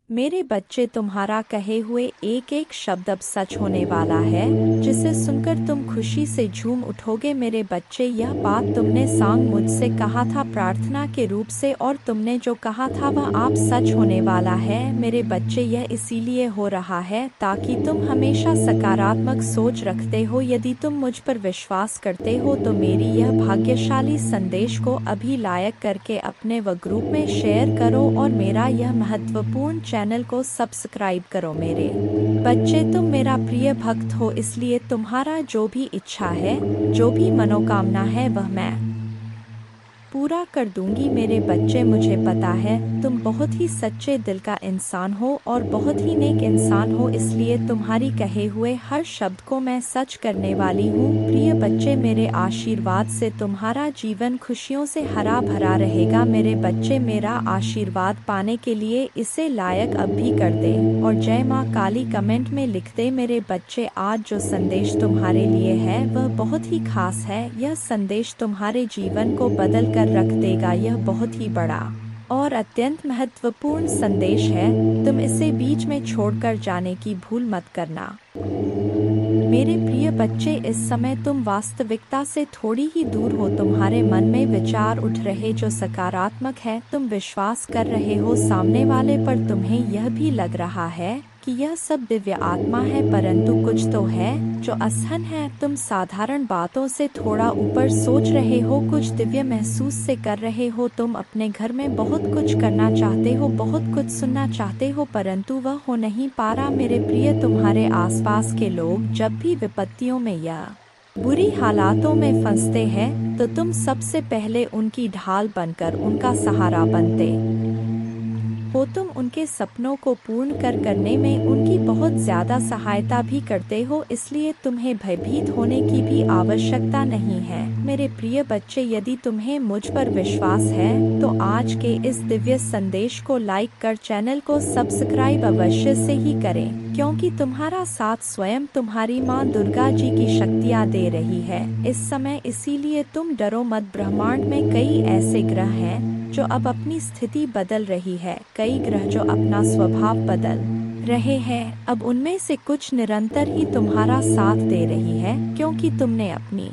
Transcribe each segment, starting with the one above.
मेरे बच्चे, तुम्हारा कहे हुए एक एक शब्द अब सच होने वाला है, जिसे सुनकर तुम खुशी से झूम उठोगे। मेरे बच्चे, यह बात तुमने सांग मुझसे कहा था प्रार्थना के रूप से, और तुमने जो कहा था वह आप सच होने वाला है। मेरे बच्चे, यह इसीलिए हो रहा है ताकि तुम हमेशा सकारात्मक सोच रखते हो। यदि तुम मुझ पर विश्वास करते हो तो मेरी यह भाग्यशाली संदेश को अभी लाइक करके अपने व ग्रुप में शेयर करो और मेरा यह महत्वपूर्ण चैनल को सब्सक्राइब करो। मेरे बच्चे, तुम मेरा प्रिय भक्त हो, इसलिए तुम्हारा जो भी इच्छा है, जो भी मनोकामना है, वह मैं पूरा कर दूंगी। मेरे बच्चे, मुझे पता है तुम बहुत ही सच्चे दिल का इंसान हो और बहुत ही नेक इंसान हो, इसलिए तुम्हारी कहे हुए हर शब्द को मैं सच करने वाली हूँ। प्रिय बच्चे, मेरे आशीर्वाद से तुम्हारा जीवन खुशियों से हरा भरा रहेगा। मेरे बच्चे, मेरा आशीर्वाद पाने के लिए इसे लायक अब भी कर दे और जय माँ काली कमेंट में लिख दे। मेरे बच्चे, आज जो संदेश तुम्हारे लिए है वह बहुत ही खास है। यह संदेश तुम्हारे जीवन को बदल कर रख देगा। यह बहुत ही बड़ा और अत्यंत महत्वपूर्ण संदेश है। तुम इसे बीच में छोड़कर जाने की भूल मत करना। मेरे प्रिय बच्चे, इस समय तुम वास्तविकता से थोड़ी ही दूर हो। तुम्हारे मन में विचार उठ रहे जो सकारात्मक है। तुम विश्वास कर रहे हो सामने वाले पर। तुम्हें यह भी लग रहा है कि यह सब दिव्य आत्मा है, परंतु कुछ तो है जो असहन है। तुम साधारण बातों से थोड़ा ऊपर सोच रहे हो, कुछ दिव्य महसूस से कर रहे हो। तुम अपने घर में बहुत कुछ करना चाहते हो, बहुत कुछ सुनना चाहते हो, परंतु वह हो नहीं पा रहा। मेरे प्रिय, तुम्हारे आसपास के लोग जब भी विपत्तियों में या बुरी हालातों में फंसते हैं तो तुम सबसे पहले उनकी ढाल बनकर उनका सहारा बनते हो। तुम उनके सपनों को पूर्ण करने में उनकी बहुत ज्यादा सहायता भी करते हो, इसलिए तुम्हें भयभीत होने की भी आवश्यकता नहीं है। मेरे प्रिय बच्चे, यदि तुम्हें मुझ पर विश्वास है तो आज के इस दिव्य संदेश को लाइक कर चैनल को सब्सक्राइब अवश्य से ही करें, क्योंकि तुम्हारा साथ स्वयं तुम्हारी माँ दुर्गा जी की शक्तियाँ दे रही है इस समय। इसीलिए तुम डरो मत। ब्रह्मांड में कई ऐसे ग्रह हैं जो अब अपनी स्थिति बदल रही है, कई ग्रह जो अपना स्वभाव बदल रहे हैं। अब उनमें से कुछ निरंतर ही तुम्हारा साथ दे रही है, क्योंकि तुमने अपनी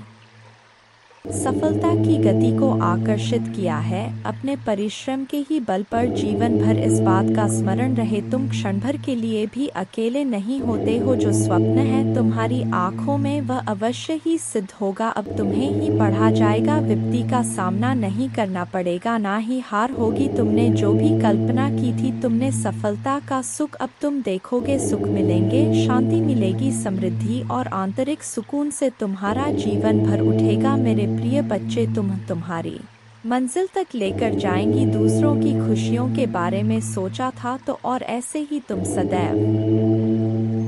सफलता की गति को आकर्षित किया है। अपने परिश्रम के ही बल पर जीवन भर इस बात का स्मरण रहे, तुम क्षण भर के लिए भी अकेले नहीं होते हो। जो स्वप्न है तुम्हारी आंखों में वह अवश्य ही सिद्ध होगा। अब तुम्हें ही पढ़ा जाएगा, विपत्ति का सामना नहीं करना पड़ेगा, ना ही हार होगी। तुमने जो भी कल्पना की थी, तुमने सफलता का सुख अब तुम देखोगे। सुख मिलेंगे, शांति मिलेगी, समृद्धि और आंतरिक सुकून से तुम्हारा जीवन भर उठेगा। मेरे प्रिय बच्चे, तुम्हारी मंजिल तक लेकर जाएंगी। दूसरों की खुशियों के बारे में सोचा था तो और ऐसे ही तुम सदैव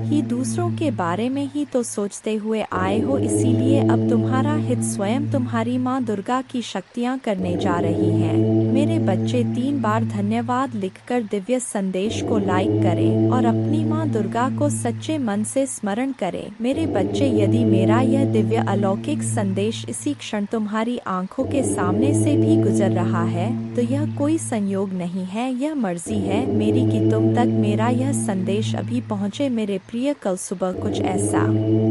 ही दूसरों के बारे में ही तो सोचते हुए आए हो, इसीलिए अब तुम्हारा हित स्वयं तुम्हारी माँ दुर्गा की शक्तियाँ करने जा रही हैं। मेरे बच्चे, 3 बार धन्यवाद लिखकर दिव्य संदेश को लाइक करें और अपनी माँ दुर्गा को सच्चे मन से स्मरण करें। मेरे बच्चे, यदि मेरा यह दिव्य अलौकिक संदेश इसी क्षण तुम्हारी आंखों के सामने से भी गुजर रहा है तो यह कोई संयोग नहीं है, यह मर्जी है मेरी कि तुम तक मेरा यह संदेश अभी पहुँचे। मेरे प्रिय, कल सुबह कुछ ऐसा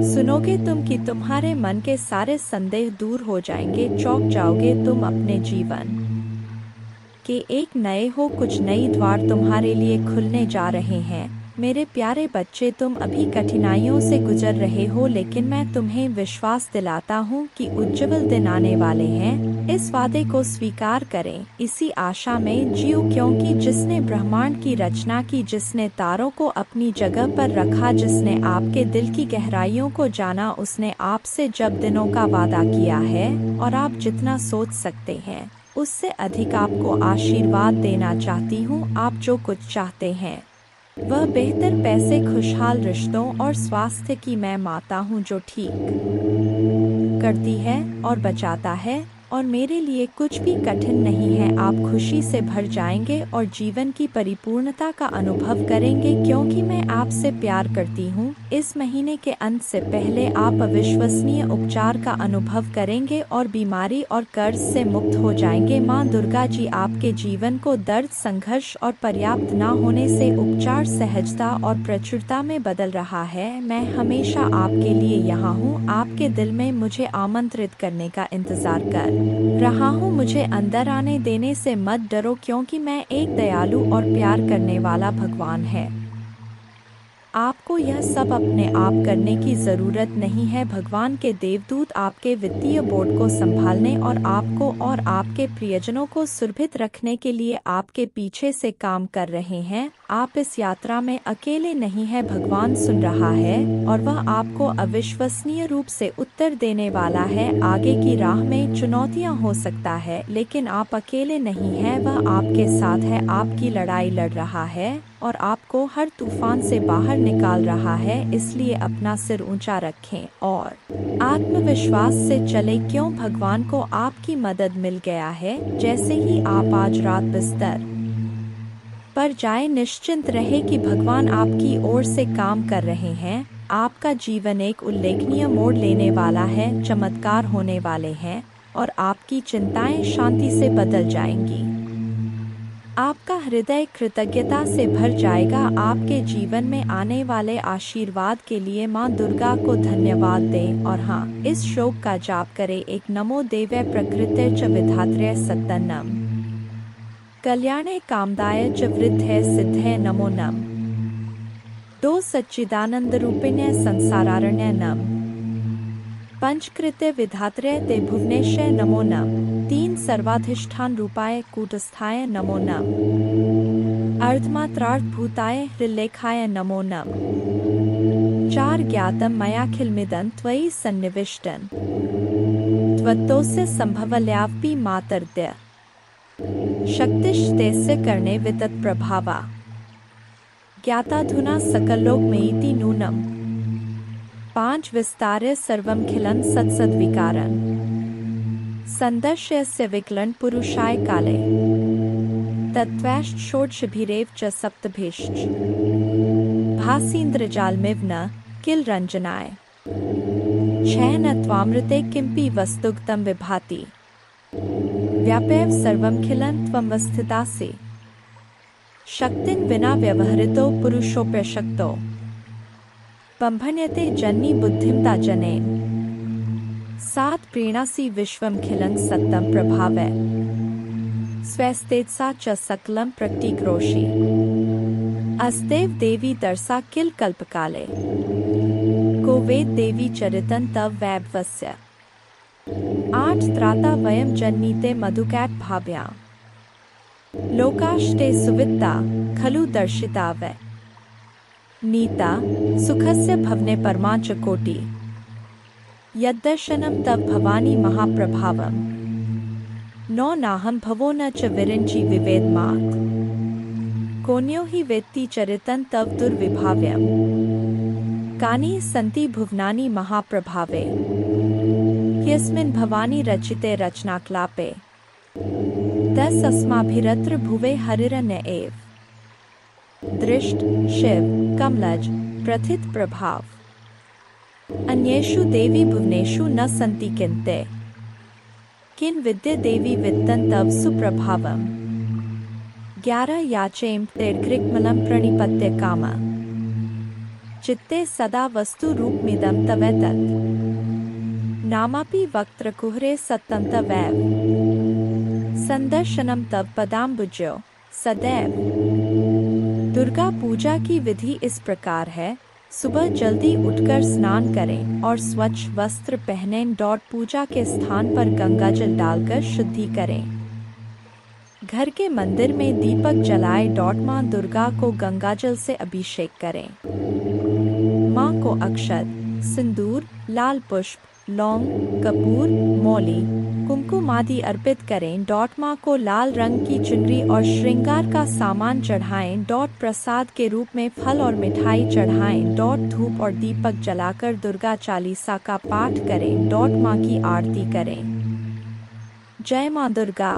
सुनोगे तुम कि तुम्हारे मन के सारे संदेह दूर हो जाएंगे। चौंक जाओगे तुम अपने जीवन के एक नए हो, कुछ नई द्वार तुम्हारे लिए खुलने जा रहे हैं। मेरे प्यारे बच्चे, तुम अभी कठिनाइयों से गुजर रहे हो, लेकिन मैं तुम्हें विश्वास दिलाता हूँ कि उज्जवल दिन आने वाले हैं। इस वादे को स्वीकार करें, इसी आशा में जियो, क्योंकि जिसने ब्रह्मांड की रचना की, जिसने तारों को अपनी जगह पर रखा, जिसने आपके दिल की गहराइयों को जाना, उसने आपसे जब दिनों का वादा किया है और आप जितना सोच सकते हैं उससे अधिक आपको आशीर्वाद देना चाहती हूँ। आप जो कुछ चाहते हैं वह बेहतर पैसे, खुशहाल रिश्तों और स्वास्थ्य की मैं माता हूँ, जो ठीक करती है और बचाता है और मेरे लिए कुछ भी कठिन नहीं है। आप खुशी से भर जाएंगे और जीवन की परिपूर्णता का अनुभव करेंगे क्योंकि मैं आपसे प्यार करती हूँ। इस महीने के अंत से पहले आप अविश्वसनीय उपचार का अनुभव करेंगे और बीमारी और कर्ज से मुक्त हो जाएंगे। माँ दुर्गा जी आपके जीवन को दर्द, संघर्ष और पर्याप्त न होने से उपचार, सहजता और प्रचुरता में बदल रहा है। मैं हमेशा आपके लिए यहाँ हूँ, आपके दिल में मुझे आमंत्रित करने का इंतजार कर रहा हूँ। मुझे अंदर आने देने से मत डरो क्योंकि मैं एक दयालु और प्यार करने वाला भगवान है। आपको यह सब अपने आप करने की ज़रूरत नहीं है। भगवान के देवदूत आपके वित्तीय बोर्ड को संभालने और आपको और आपके प्रियजनों को सुरक्षित रखने के लिए आपके पीछे से काम कर रहे हैं। आप इस यात्रा में अकेले नहीं हैं। भगवान सुन रहा है और वह आपको अविश्वसनीय रूप से उत्तर देने वाला है। आगे की राह में चुनौतियां हो सकता है, लेकिन आप अकेले नहीं हैं। वह आपके साथ है, आपकी लड़ाई लड़ रहा है और आपको हर तूफान से बाहर निकाल रहा है। इसलिए अपना सिर ऊंचा रखें और आत्मविश्वास से चले क्यों भगवान को आपकी मदद मिल गया है। जैसे ही आप आज रात बिस्तर पर जाए, निश्चिंत रहे कि भगवान आपकी ओर से काम कर रहे हैं। आपका जीवन एक उल्लेखनीय मोड़ लेने वाला है, चमत्कार होने वाले हैं और आपकी चिंताएं शांति से बदल जाएंगी। आपका हृदय कृतज्ञता से भर जाएगा। आपके जीवन में आने वाले आशीर्वाद के लिए माँ दुर्गा को धन्यवाद दें और हाँ, इस श्लोक का जाप करें। एक नमो देवै प्रकृते च विधात्रे सत्तन्नम कल्याणे कामदाय च वृद्धे सिद्धे नमो नम। 2 सच्चिदानंद रूपिणे संसारारण्य नम। पंचकृत्य विधात्रे ते भुवनेशे नमो नम। 3 सर्वाधिष्ठान रूपाय कूटस्थाय नमो नम। अर्धमात्रार्थ भूताय हृल्लेखाय नमो नम। 4 ज्ञातम मयाखिलमिदं त्वयि सन्निविष्टं त्वत्तोस्य संभवल्यापि मातर्द्य शक्तिस्तेस्य कर्णे वितत प्रभावा ज्ञाताधुना सकल्लोकमेति नूनम। 5 विस्तार्य सर्वमखिलं सत्सद्विकारं संदर्शयस्य विकलं पुरुषाय काले तत्त्वैश्च षोडशभिरेव च सप्तभिश्च भासीन्द्रजालमिव न किल रञ्जनाय 6 न त्वामृते किमपि वस्तुगतं विभाति व्यापैव सर्वमखिलं त्वमवस्थितासि शक्तिं विना व्यवहृतो पुरुषोऽप्यशक्तो बम्भन्यते जन्नी बुद्धिमता जनेन। 7 प्रीणासि विश्वमखिलं सत्तं प्रभावै स्वस्तेजसा च सकलं प्रकटीकरोषि अस्तेव देवी दर्शा किल कल्पकाले को वेद देवी चरितं तव वैभवस्य। 8 त्राता वयं जन्नीते मधुकैट भाभ्यां लोकाश्ते सुवित्ता खलु दर्शिता वै नीता सुखस्य भवने परमाच कोटि यद्दर्शनं तव भवानी महाप्रभावम्। 9 नाहं भवो न च विरिञ्चि विवेदमात् कोन्यो हि वेत्ति चरितं तव दुर्विभाव्यम्। कानि सन्ति भुवनानि महाप्रभावे यस्मिन् भवानी रचिते रचनाक्लापे 10 अस्माभिरत्र भुवे हरिरण्य एव दृष्ट शिव कमलज प्रथित प्रभाव अन्येषु देवी भुवनेषु न सन्ति किन्ते किन विद्य देवी वित्तं तव सुप्रभावम्। 11 याचेम तेर्घृक्मलं प्रणिपत्य कामा चित्ते सदा वस्तु रूपमिदं तवेतत् नामापि वक्त्रकुहरे सत्तं तवैव संदर्शनम तव पदाम्बुजो सदैव। दुर्गा पूजा की विधि इस प्रकार है। सुबह जल्दी उठकर स्नान करें और स्वच्छ वस्त्र पहनें। पूजा के स्थान पर गंगाजल डालकर शुद्धि करें। घर के मंदिर में दीपक जलाएं। माँ दुर्गा को गंगाजल से अभिषेक करें। माँ को अक्षत, सिंदूर, लाल पुष्प, लौंग, कपूर, मौली, कुमकुम आदि अर्पित करें। माँ को लाल रंग की चुनरी और श्रृंगार का सामान चढ़ाएं। प्रसाद के रूप में फल और मिठाई चढ़ाएं। धूप और दीपक जलाकर दुर्गा चालीसा का पाठ करें। माँ की आरती करें। जय माँ दुर्गा।